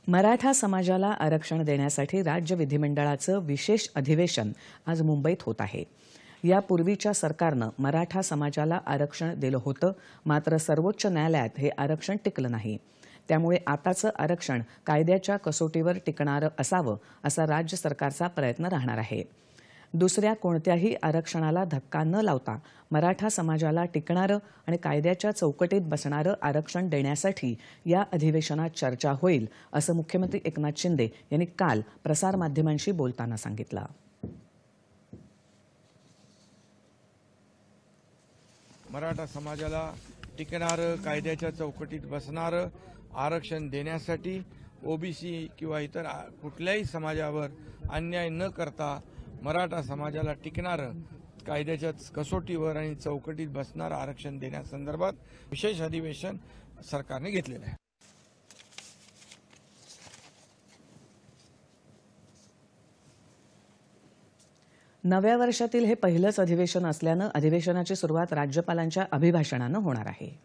मराठा समाजाला आरक्षण देण्यासाठी राज्य विधिमंडळाचं विशेष अधिवेशन आज मुंबईत होत आहे। यापूर्वीच्या सरकारनं मराठा समाजाला आरक्षण दिलं होतं, मात्र सर्वोच्च न्यायालयात हे आरक्षण टिकलं नाही। त्यामुळे आताचं आरक्षण कायद्याच्या कसोटीवर टिकणारं असावं असा राज्य सरकारचा प्रयत्न राहणार आहे। दुसऱ्या कोणत्याही आरक्षणाला धक्का न लावता मराठा समाजाला टिकणारं आणि कायद्याच्या चौकटीत बसणारं आरक्षण देण्यासाठी या अधिवेशनात चर्चा होईल असं मुख्यमंत्री एकनाथ शिंदे यांनी काल प्रसारमाध्यमांशी बोलताना सांगितलं। मराठा समाजाला टिकणारं कायद्याच्या चौकटीत बसणारं आरक्षण देण्यासाठी ओबीसी किंवा इतर कुठल्याही समाजावर अन्याय न करता मराठा समाजाला टिकणारं कायद्याच्या कसोटीवर आणि चौकटीत बसणारं आरक्षण देण्यासंदर्भात विशेष अधिवेशन सरकारने घेतलेलं आहे। नव्या वर्षातील हे पहिलंच अधिवेशन असल्यानं अधिवेशनाची सुरुवात राज्यपालांच्या अभिभाषणानं होणार आहे।